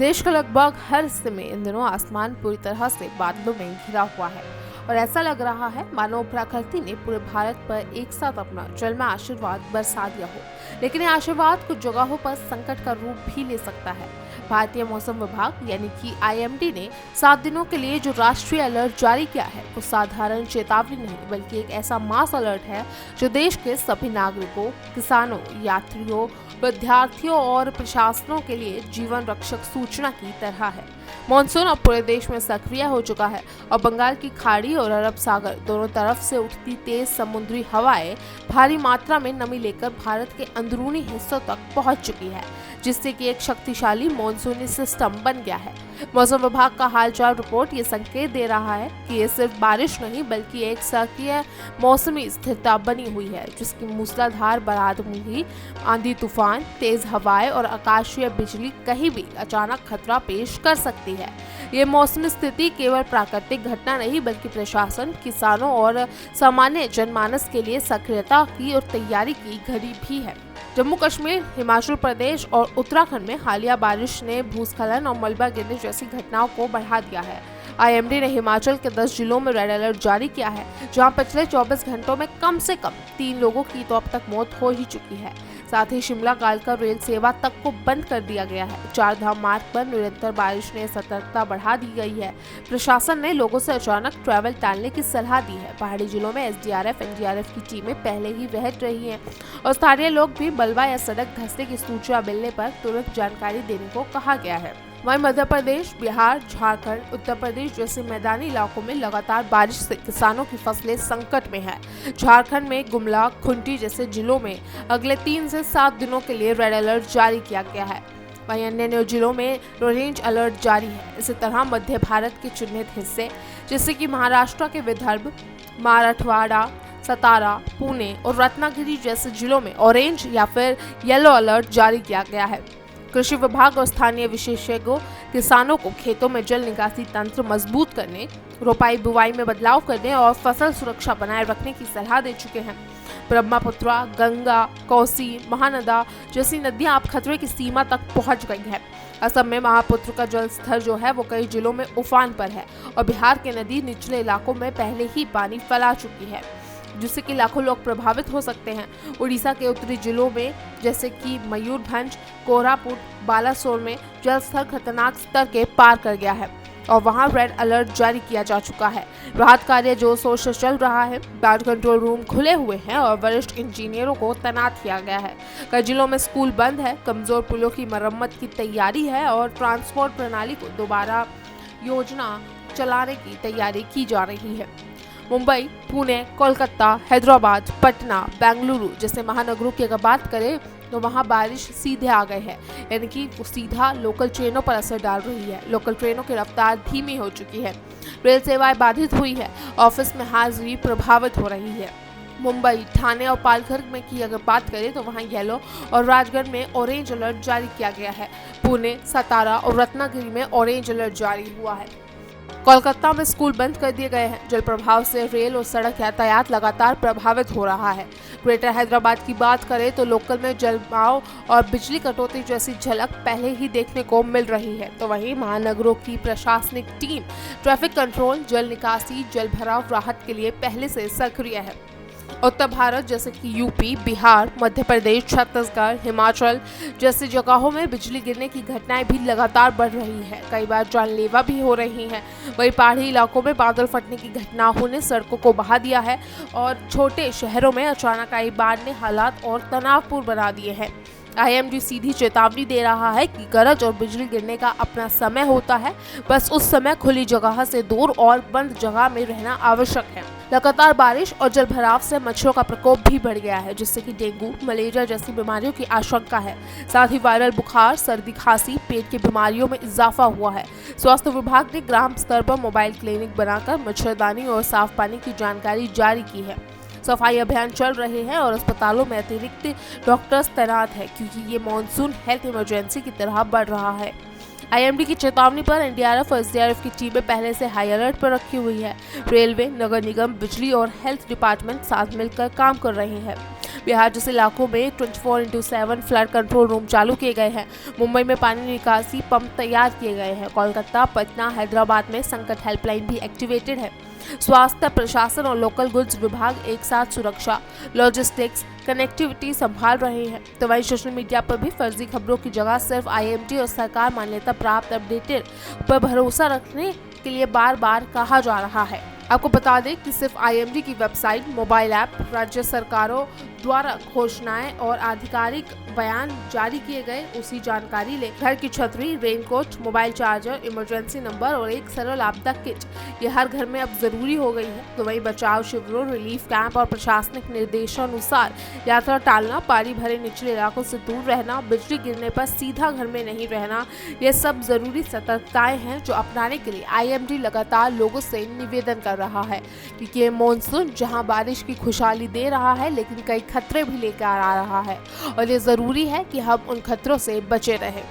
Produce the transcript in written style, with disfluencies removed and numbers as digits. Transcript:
देश के लगभग हर हिस्से में इन दिनों आसमान पूरी तरह से बादलों में घिरा हुआ है और ऐसा लग रहा है मानो प्रकृति ने पूरे भारत पर एक साथ अपना जलमय आशीर्वाद बरसा दिया हो। लेकिन ये आशीर्वाद कुछ जगहों पर संकट का रूप भी ले सकता है। भारतीय मौसम विभाग यानी कि आईएमडी ने 7 दिनों के लिए जो राष्ट्रीय अलर्ट जारी किया है वो साधारण चेतावनी नहीं बल्कि एक ऐसा मास अलर्ट है जो देश के सभी नागरिकों, किसानों, यात्रियों, विद्यार्थियों और प्रशासनों के लिए जीवन रक्षक सूचना की तरह है। मानसून अब पूरे देश में सक्रिय हो चुका है और बंगाल की खाड़ी और अरब सागर दोनों तरफ से उठती तेज समुद्री हवाएं भारी मात्रा में नमी लेकर भारत के अंदरूनी हिस्सों तक पहुंच चुकी है, जिससे कि एक शक्तिशाली मानसूनी सिस्टम बन गया है। मौसम विभाग का हालचाल रिपोर्ट ये संकेत दे रहा है कि ये सिर्फ बारिश नहीं बल्कि एक सक्रिय मौसमी स्थिरता बनी हुई है, जिसकी मूसलाधार बरसात, आंधी तूफान, तेज हवाएं और आकाशीय बिजली कहीं भी अचानक खतरा पेश कर सकती है। ये मौसमी स्थिति केवल प्राकृतिक घटना नहीं बल्कि प्रशासन, किसानों और सामान्य जनमानस के लिए सक्रियता की और तैयारी की घड़ी भी है। जम्मू कश्मीर, हिमाचल प्रदेश और उत्तराखंड में हालिया बारिश ने भूस्खलन और मलबा गिरने जैसी घटनाओं को बढ़ा दिया है। आईएमडी ने हिमाचल के 10 जिलों में रेड अलर्ट जारी किया है, जहां पिछले 24 घंटों में कम से कम 3 लोगों की तो अब तक मौत हो ही चुकी है। साथ ही शिमला कालका रेल सेवा तक को बंद कर दिया गया है। 4 धाम मार्ग पर निरंतर बारिश ने सतर्कता बढ़ा दी गई है। प्रशासन ने लोगों से अचानक ट्रैवल टालने की सलाह दी है। पहाड़ी जिलों में एसडीआरएफ, एनडीआरएफ की टीमें पहले ही पहुंच रही हैं और स्थानीय लोग भी मलबा या सड़क धंसने की सूचना मिलने पर तुरंत जानकारी देने को कहा गया है। वहीं मध्य प्रदेश, बिहार, झारखंड, उत्तर प्रदेश जैसे मैदानी इलाकों में लगातार बारिश से किसानों की फसलें संकट में है। झारखंड में गुमला, खूंटी जैसे जिलों में अगले 3 से 7 दिनों के लिए रेड अलर्ट जारी किया गया है। वहीं अन्य जिलों में ऑरेंज अलर्ट जारी है। इसी तरह मध्य भारत के चिन्हित हिस्से जैसे कि महाराष्ट्र के विदर्भ, मराठवाड़ा, सतारा, पुणे और रत्नागिरी जैसे जिलों में ऑरेंज या फिर येलो अलर्ट जारी किया गया है। कृषि विभाग और स्थानीय विशेषज्ञों किसानों को खेतों में जल निकासी तंत्र मजबूत करने, रोपाई बुवाई में बदलाव करने और फसल सुरक्षा बनाए रखने की सलाह दे चुके हैं। ब्रह्मपुत्र, गंगा, कोसी, महानदा जैसी नदियां अब खतरे की सीमा तक पहुंच गई है। असम में महापुत्र का जल स्तर जो है वो कई जिलों में उफान पर है और बिहार के नदी निचले इलाकों में पहले ही पानी फैला चुकी है, जिससे कि लाखों लोग प्रभावित हो सकते हैं। उड़ीसा के उत्तरी जिलों में जैसे कि मयूरभंज, कोरापुट, बालासोर में जल स्तर खतरनाक स्तर के पार कर गया है और वहां रेड अलर्ट जारी किया जा चुका है। राहत कार्य जोर शोर से चल रहा है। बाढ़ कंट्रोल रूम खुले हुए हैं और वरिष्ठ इंजीनियरों को तैनात किया गया है। कई जिलों में स्कूल बंद है, कमजोर पुलों की मरम्मत की तैयारी है और ट्रांसपोर्ट प्रणाली को दोबारा योजना चलाने की तैयारी की जा रही है। मुंबई, पुणे, कोलकाता, हैदराबाद, पटना, बेंगलुरु जैसे महानगरों की अगर बात करें तो वहां बारिश सीधे आ गए है, यानी कि वो सीधा लोकल ट्रेनों पर असर डाल रही है। लोकल ट्रेनों की रफ्तार धीमी हो चुकी है, रेल सेवाएं बाधित हुई है, ऑफिस में हाजिरी प्रभावित हो रही है। मुंबई, ठाणे और पालघर में की अगर बात करें तो वहां येलो और राजगढ़ में ऑरेंज अलर्ट जारी किया गया है। पुणे, सतारा और रत्नागिरी में ऑरेंज अलर्ट जारी हुआ है। कोलकाता में स्कूल बंद कर दिए गए हैं। जल प्रभाव से रेल और सड़क यातायात लगातार प्रभावित हो रहा है। ग्रेटर हैदराबाद की बात करें तो लोकल में जलमाव और बिजली कटौती जैसी झलक पहले ही देखने को मिल रही है। तो वहीं महानगरों की प्रशासनिक टीम ट्रैफिक कंट्रोल, जल निकासी, जल भराव राहत के लिए पहले से सक्रिय है। उत्तर भारत जैसे कि यूपी, बिहार, मध्य प्रदेश, छत्तीसगढ़, हिमाचल जैसी जगहों में बिजली गिरने की घटनाएं भी लगातार बढ़ रही है। कई बार जानलेवा भी हो रही हैं। वहीं पहाड़ी इलाकों में बादल फटने की घटनाओं ने सड़कों को बहा दिया है और छोटे शहरों में अचानक आई बाढ़ ने हालात और तनावपूर्ण बना दिए हैं। आईएमडी सीधी चेतावनी दे रहा है कि गरज और बिजली गिरने का अपना समय होता है, बस उस समय खुली जगह से दूर और बंद जगह में रहना आवश्यक है। लगातार बारिश और जल भराव से मच्छरों का प्रकोप भी बढ़ गया है, जिससे कि डेंगू, मलेरिया जैसी बीमारियों की आशंका है। साथ ही वायरल बुखार, सर्दी, खांसी, पेट की बीमारियों में इजाफा हुआ है। स्वास्थ्य विभाग ने ग्राम स्तर पर मोबाइल क्लिनिक बनाकर मच्छरदानी और साफ पानी की जानकारी जारी की है। सफाई अभियान चल रहे हैं और अस्पतालों में अतिरिक्त डॉक्टर्स तैनात है, क्योंकि ये मॉनसून हेल्थ इमरजेंसी की तरह बढ़ रहा है। आईएमडी की चेतावनी पर एनडीआरएफ और एसडीआरएफ की टीमें पहले से हाई अलर्ट पर रखी हुई है। रेलवे, नगर निगम, बिजली और हेल्थ डिपार्टमेंट साथ मिलकर काम कर रहे हैं। बिहार जैसे इलाकों में 24/7 फ्लड कंट्रोल रूम चालू किए गए हैं। मुंबई में पानी निकासी पंप तैयार किए गए हैं। कोलकाता, पटना, हैदराबाद में संकट हेल्पलाइन भी एक्टिवेटेड है। स्वास्थ्य, प्रशासन और लोकल गुड्स विभाग एक साथ सुरक्षा, लॉजिस्टिक्स, कनेक्टिविटी संभाल रहे हैं। तो वहीं सोशल मीडिया पर भी फर्जी खबरों की जगह सिर्फ आईएमडी और सरकार मान्यता प्राप्त अपडेटेड पर भरोसा रखने के लिए बार बार कहा जा रहा है। आपको बता दें कि सिर्फ आईएमडी की वेबसाइट, मोबाइल ऐप, राज्य सरकारों द्वारा घोषणाएं और आधिकारिक बयान जारी किए गए उसी जानकारी ले घर की छतरी, raincoat, mobile charger, emergency number और एक सरल आपदा किट ये हर घर में अब जरूरी हो गई है। तो वहीं बचाव शिविरों, रिलीफ कैंप और प्रशासनिक निर्देशानुसार यात्रा टालना, पानी भरे निचले इलाकों से दूर रहना, बिजली गिरने पर सीधा घर में नहीं रहना, ये सब जरूरी सतर्कताएं हैं जो अपनाने के लिए आईएमडी लगातार लोगों से निवेदन कर रहा है, क्योंकि ये मॉनसून जहां बारिश की खुशहाली दे रहा है लेकिन कई खतरे भी लेकर आ रहा है और ये जरूरी है कि हम उन खतरों से बचे रहें।